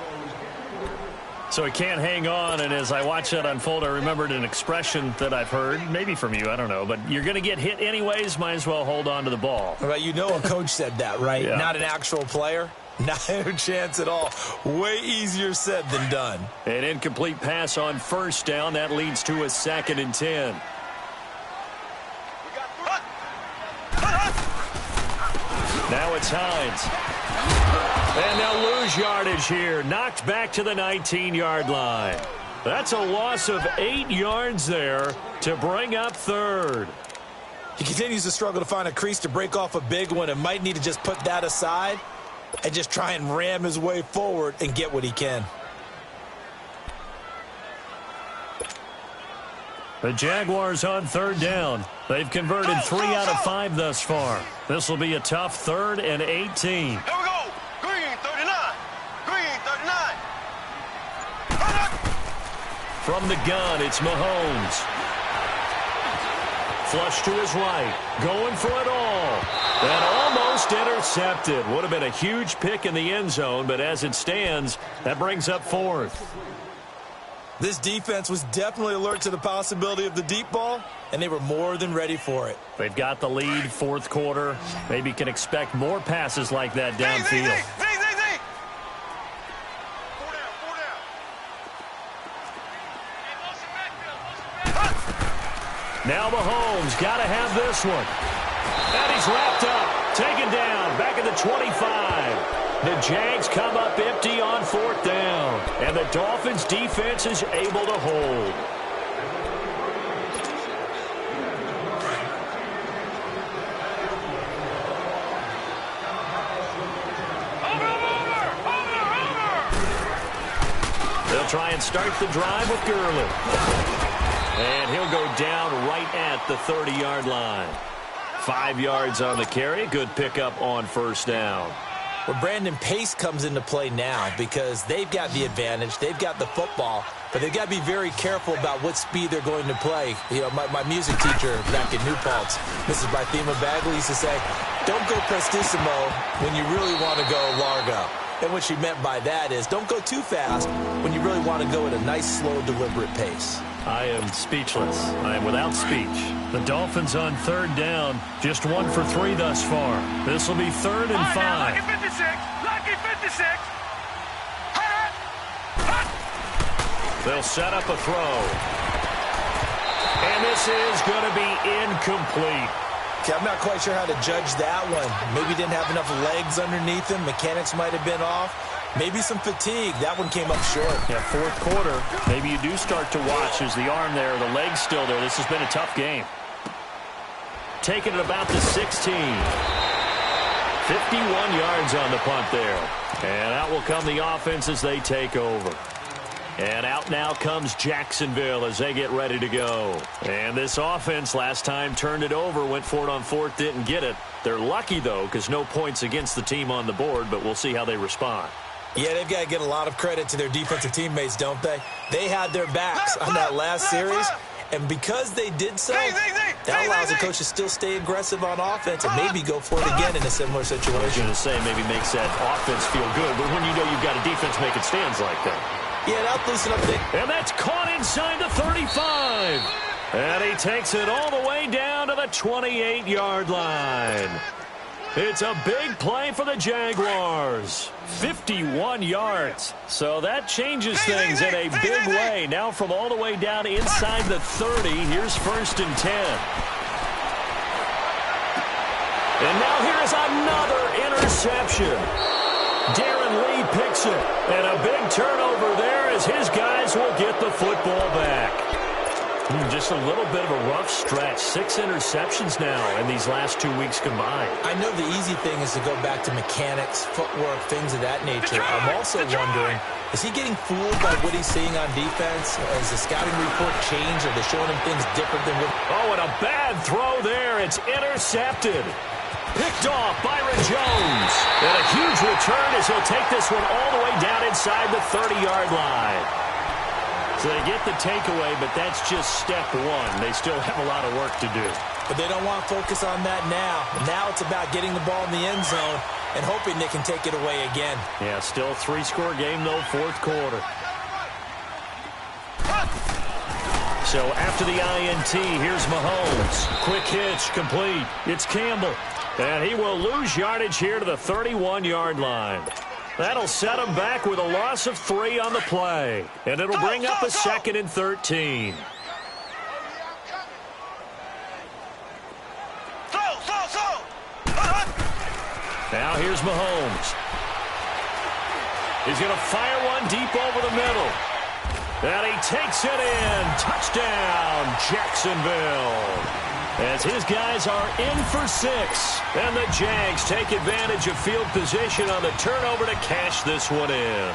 S2: So he can't hang on, and as I watch that unfold, I remembered an expression that I've heard, maybe from you, I don't know, but you're going to get hit anyways, might as well hold on to the ball.
S3: Well, you know a coach said that, right?
S2: Yeah.
S3: Not an actual player. Not a chance at all. Way easier said than done.
S2: An incomplete pass on first down. That leads to a 2nd and 10. Now it's Hines. And they'll lose yardage here. Knocked back to the 19-yard line. That's a loss of 8 yards there to bring up 3rd.
S3: He continues to struggle to find a crease to break off a big one and might need to just put that aside and just try and ram his way forward and get what he can.
S2: The Jaguars on 3rd down. They've converted 3 out of 5 thus far. This will be a tough 3rd and 18.
S1: Here we go. Green 39. Green 39.
S2: From the gun, it's Mahomes. Flush to his right. Going for it all. And almost intercepted. Would have been a huge pick in the end zone, but as it stands, that brings up 4th.
S3: This defense was definitely alert to the possibility of the deep ball, and they were more than ready for it.
S2: They've got the lead, 4th quarter. Maybe can expect more passes like that downfield. Now Mahomes got to have this one. And he's wrapped up, taken down, back at the 25. The Jags come up empty on 4th down. And the Dolphins defense is able to hold. They'll try and start the drive with Gurley. And he'll go down right at the 30-yard line. 5 yards on the carry. Good pickup on 1st down.
S3: Well, Brandon, pace comes into play now because they've got the advantage. They've got the football, but they've got to be very careful about what speed they're going to play. You know, my music teacher back in New Paltz, Mrs. Bythema Bagley, used to say, don't go prestissimo when you really want to go largo. And what she meant by that is don't go too fast when you really want to go at a nice, slow, deliberate pace.
S2: I am speechless. I am without speech. The Dolphins on 3rd down, just 1 for 3 thus far. This will be 3rd and 5.
S1: Lucky 56. Lucky 56.
S2: They'll set up a throw. And this is going to be incomplete.
S3: Okay, I'm not quite sure how to judge that one. Maybe didn't have enough legs underneath him. Mechanics might have been off. Maybe some fatigue. That one came up short.
S2: Yeah, 4th quarter. Maybe you do start to watch. There's the arm there, the leg's still there. This has been a tough game. Taking it about the 16. 51 yards on the punt there. And out will come the offense as they take over. And out now comes Jacksonville as they get ready to go. And this offense last time turned it over, went for it on 4th, didn't get it. They're lucky, though, because no points against the team on the board, but we'll see how they respond.
S3: Yeah, they've got to get a lot of credit to their defensive teammates, don't they? They had their backs on that last series, and because they did so, that allows the coach to still stay aggressive on offense and maybe go for it again in a similar situation.
S2: I was going to say maybe makes that offense feel good, but when you know you've got a defense making stands like that.
S3: Yeah, that'll loosen up the...
S2: And that's caught inside the 35. And he takes it all the way down to the 28-yard line. It's a big play for the Jaguars. 51 yards. So that changes things in a big way. Now from all the way down inside the 30, here's 1st and 10. And now here is another interception. Darren Lee picks it. And a big turnover there as his guys will get the football back. Just a little bit of a rough stretch. 6 interceptions now in these last 2 weeks combined.
S3: I know the easy thing is to go back to mechanics, footwork, things of that nature. I'm also wondering, is he getting fooled by what he's seeing on defense? Has the scouting report changed? Are they showing him things different than what...
S2: Oh, and a bad throw there. It's intercepted. Picked off Byron Jones. And a huge return as he'll take this one all the way down inside the 30-yard line. So they get the takeaway, but that's just step one. They still have a lot of work to do.
S3: But they don't want to focus on that now. Now it's about getting the ball in the end zone and hoping they can take it away again.
S2: Yeah, still a 3-score game, though, 4th quarter. So after the INT, here's Mahomes. Quick hitch, complete. It's Campbell. And he will lose yardage here to the 31-yard line. That'll set him back with a loss of 3 on the play. And it'll bring up a 2nd and 13. Now here's Mahomes. He's going to fire one deep over the middle. And he takes it in. Touchdown, Jacksonville. As his guys are in for 6. And the Jags take advantage of field position on the turnover to cash this one in.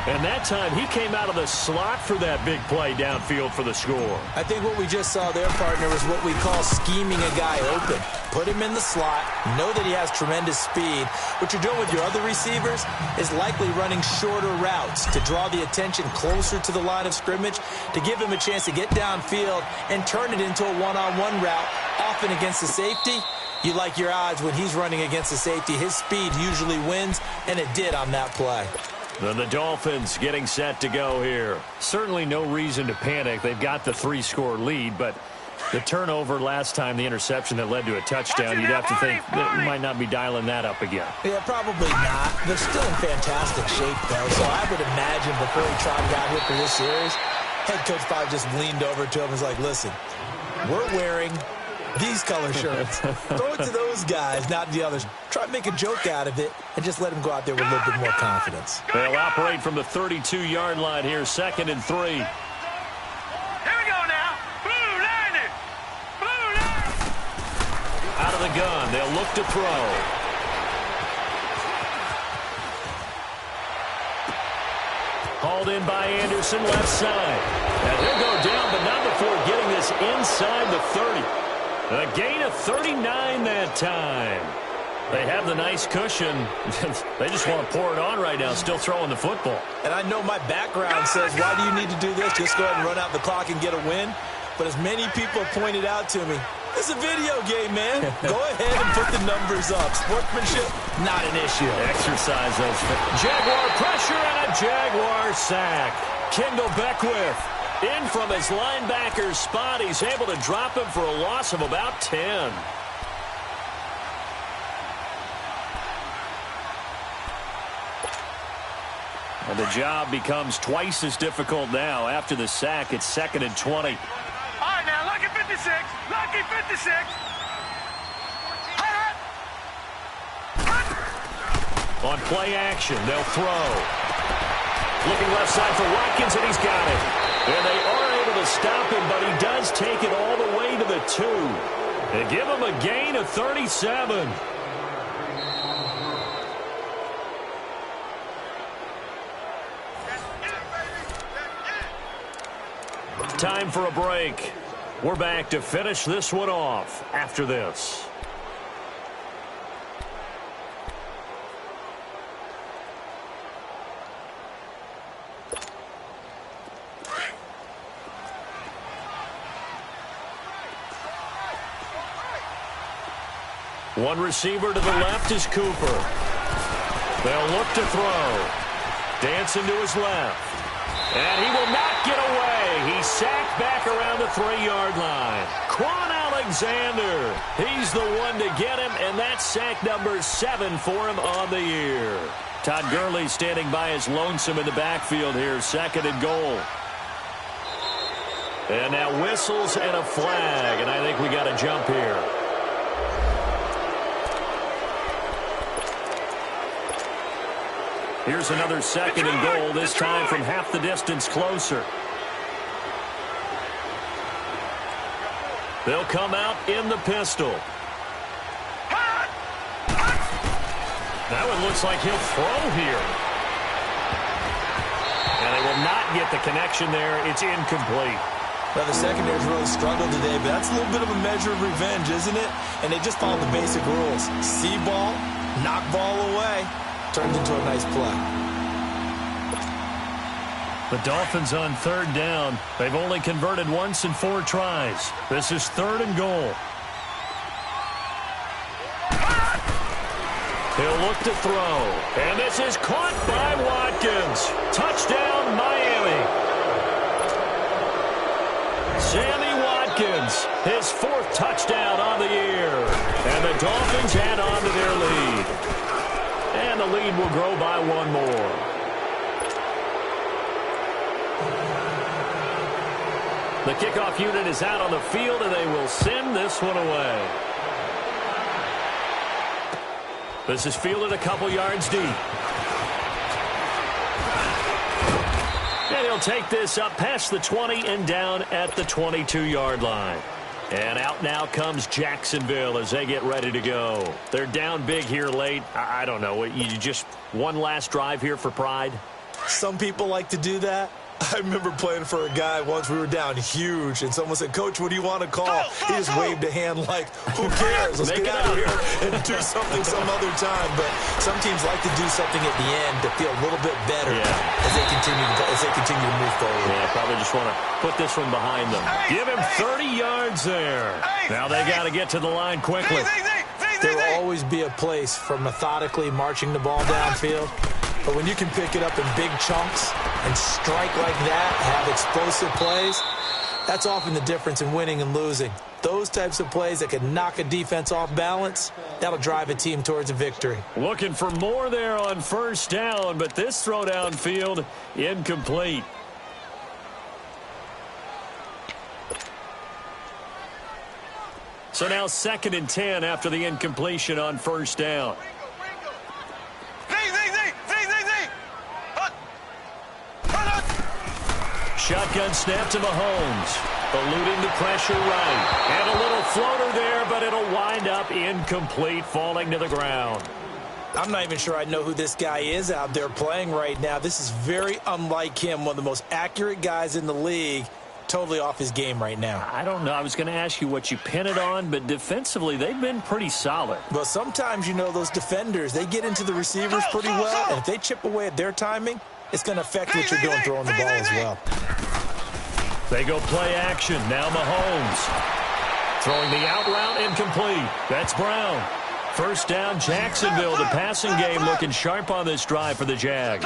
S2: And that time, he came out of the slot for that big play downfield for the score.
S3: I think what we just saw there, partner, was what we call scheming a guy open. Put him in the slot, know that he has tremendous speed. What you're doing with your other receivers is likely running shorter routes to draw the attention closer to the line of scrimmage, to give him a chance to get downfield and turn it into a one-on-one route, often against the safety. You like your odds when he's running against the safety. His speed usually wins, and it did on that play.
S2: Then the Dolphins getting set to go here. Certainly no reason to panic. They've got the 3-score lead, but the turnover last time, the interception that led to a touchdown, you'd have to think that you might not be dialing that up again.
S3: Yeah, probably not. They're still in fantastic shape, though, so I would imagine before he trotted out here for this series, head coach probably just leaned over to him and was like, listen, we're wearing these color shirts. Throw it to those guys, not the others. Try to make a joke out of it and just let them go out there with a little bit more confidence.
S2: They'll operate from the 32-yard line here, 2nd and 3.
S4: Here we go now. Blue line. Blue line.
S2: Out of the gun, they'll look to throw. Hauled in by Anderson, left side. And he'll go down, but not before getting this inside the 30. A gain of 39 that time. They have the nice cushion. They just want to pour it on right now, still throwing the football.
S3: And I know my background says, why do you need to do this? Just go ahead and run out the clock and get a win. But as many people pointed out to me, it's a video game, man. Go ahead and put the numbers up. Sportsmanship, not an issue.
S2: Exercise those. Jaguar pressure and a Jaguar sack. Kendall Beckwith in from his linebacker spot. He's able to drop him for a loss of about 10. And the job becomes twice as difficult now. After the sack, it's 2nd and 20.
S4: All right, now, lucky 56. Lucky 56.
S2: On play action, they'll throw. Looking left side for Watkins, and he's got it. And they are able to stop him, but he does take it all the way to the 2. And give him a gain of 37. Time for a break. We're back to finish this one off after this. One receiver to the left is Cooper. They'll look to throw. Dancing to his left. And he will not get away. He's sacked back around the 3-yard line. Quan Alexander. He's the one to get him, and that's sack number 7 for him on the year. Todd Gurley standing by his lonesome in the backfield here, 2nd and goal. And now whistles and a flag, and I think we got a jump here. Here's another 2nd and goal, this time from half the distance closer. They'll come out in the pistol. That one looks like he'll throw here. And they will not get the connection there. It's incomplete.
S3: Well, the secondary's really struggled today, but that's a little bit of a measure of revenge, isn't it? And they just followed the basic rules. See ball, knock ball away. Turns into a nice play.
S2: The Dolphins on 3rd down. They've only converted once in 4 tries. This is 3rd and goal. He'll look to throw. And this is caught by Watkins. Touchdown, Miami. Sammy Watkins, his 4th touchdown on the year. And the Dolphins add on to their lead. And the lead will grow by 1 more. The kickoff unit is out on the field, and they will send this one away. This is fielded a couple yards deep. And he'll take this up past the 20 and down at the 22-yard line. And out now comes Jacksonville as they get ready to go. They're down big here late. I don't know. You just one last drive here for pride?
S3: Some people like to do that. I remember playing for a guy once. We were down huge, and someone said, "Coach, what do you want to call?" He just waved a hand like, "Who cares? Let's get out of here and do something some other time." But some teams like to do something at the end to feel a little bit better as they continue to move forward.
S2: Yeah, probably just want to put this one behind them. Give him 30 yards there. Now they got to get to the line quickly.
S3: There will always be a place for methodically marching the ball downfield. But when you can pick it up in big chunks and strike like that, have explosive plays, that's often the difference in winning and losing. Those types of plays that can knock a defense off balance, that'll drive a team towards a victory.
S2: Looking for more there on 1st down, but this throw downfield incomplete. So now 2nd and 10 after the incompletion on 1st down. Shotgun snap to Mahomes. Eluding the pressure right. And a little floater there, but it'll wind up incomplete, falling to the ground.
S3: I'm not even sure I know who this guy is out there playing right now. This is very unlike him, one of the most accurate guys in the league. Totally off his game right now.
S2: I don't know. I was going to ask you what you pin it on, but defensively, they've been pretty solid.
S3: Well, sometimes, you know, those defenders, they get into the receivers pretty well, and if they chip away at their timing, it's going to affect what you're doing throwing the ball as well.
S2: They go play action. Now Mahomes. Throwing the out route incomplete. That's Brown. 1st down, Jacksonville. The passing game looking sharp on this drive for the Jags.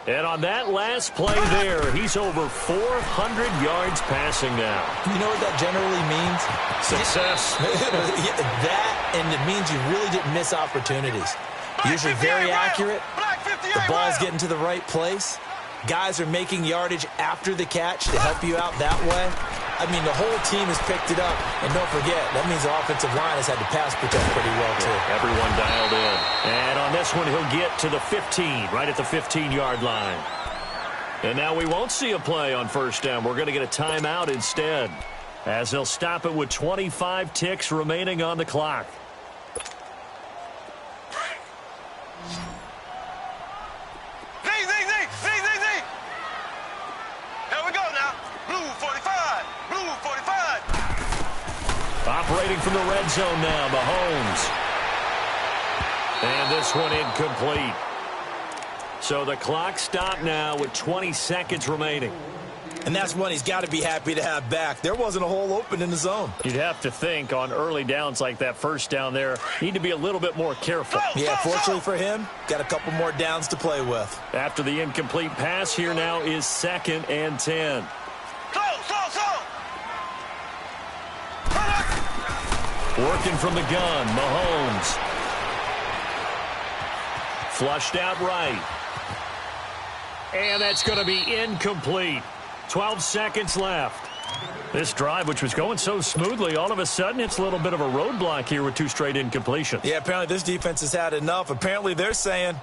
S2: And on that last play there, he's over 400 yards passing now.
S3: You know what that generally means?
S2: Success.
S3: That, and it means you really didn't miss opportunities. Usually very accurate. The ball's getting to the right place. Guys are making yardage after the catch to help you out that way. I mean, the whole team has picked it up. And don't forget, that means the offensive line has had to pass protect pretty well, too.
S2: Everyone dialed in. And on this one, he'll get to the 15, right at the 15-yard line. And now we won't see a play on 1st down. We're going to get a timeout instead, as they'll stop it with 25 ticks remaining on the clock. Operating from the red zone now, Mahomes. And this one incomplete. So the clock stopped now with 20 seconds remaining.
S3: And that's one he's got to be happy to have back. There wasn't a hole open in the zone.
S2: You'd have to think on early downs like that 1st down there, need to be a little bit more careful.
S3: Yeah, fortunately for him, got a couple more downs to play with.
S2: After the incomplete pass, here now is 2nd and 10. Working from the gun, Mahomes. Flushed out right. And that's going to be incomplete. 12 seconds left. This drive, which was going so smoothly, all of a sudden it's a little bit of a roadblock here with 2 straight incompletions.
S3: Yeah, apparently this defense has had enough. Apparently they're saying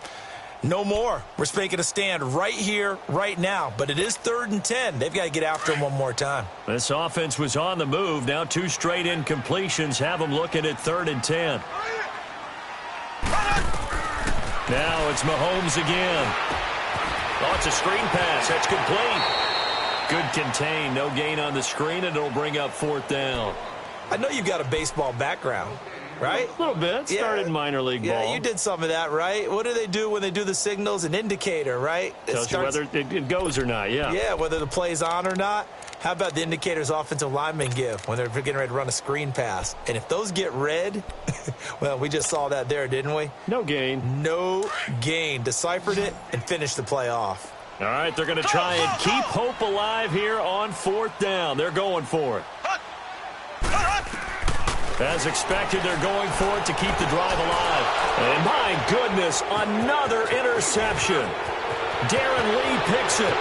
S3: no more. We're making a stand right here, right now. But it is 3rd and 10. They've got to get after him one more time.
S2: This offense was on the move. Now 2 straight incompletions have them looking at 3rd and 10. Now it's Mahomes again. Oh, it's a screen pass. That's complete. Good contain. No gain on the screen, and it'll bring up 4th down.
S3: I know you've got a baseball background, right?
S2: A little bit. Started in minor league ball.
S3: Yeah, you did some of that, right? What do they do when they do the signals? An indicator, right?
S2: Tells you whether it goes or not, yeah.
S3: Yeah, whether the play's on or not. How about the indicators offensive linemen give when they're getting ready to run a screen pass? And if those get red, well, we just saw that there, didn't we?
S2: No gain.
S3: No gain. Deciphered it and finished the play off.
S2: All right, they're going to try and keep hope alive here on 4th down. They're going for it. As expected, they're going for it to keep the drive alive. And my goodness, another interception. Darren Lee picks it.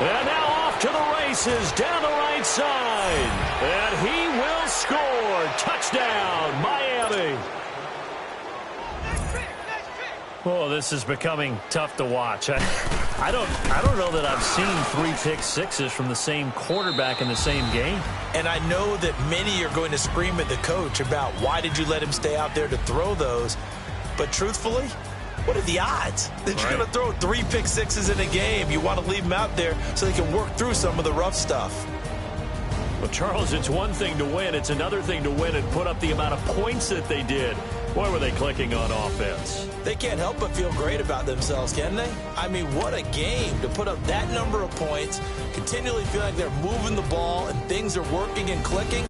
S2: And now off to the races down the right side. And he will score. Touchdown, Miami. Oh, this is becoming tough to watch. I don't know that I've seen 3 pick sixes from the same quarterback in the same game.
S3: And I know that many are going to scream at the coach about why did you let him stay out there to throw those. But truthfully, what are the odds that you're going to throw 3 pick sixes in a game? You want to leave them out there so they can work through some of the rough stuff.
S2: Well, Charles, it's one thing to win. It's another thing to win and put up the amount of points that they did. Boy, were they clicking on offense.
S3: They can't help but feel great about themselves, can they? I mean, what a game to put up that number of points, continually feel like they're moving the ball and things are working and clicking.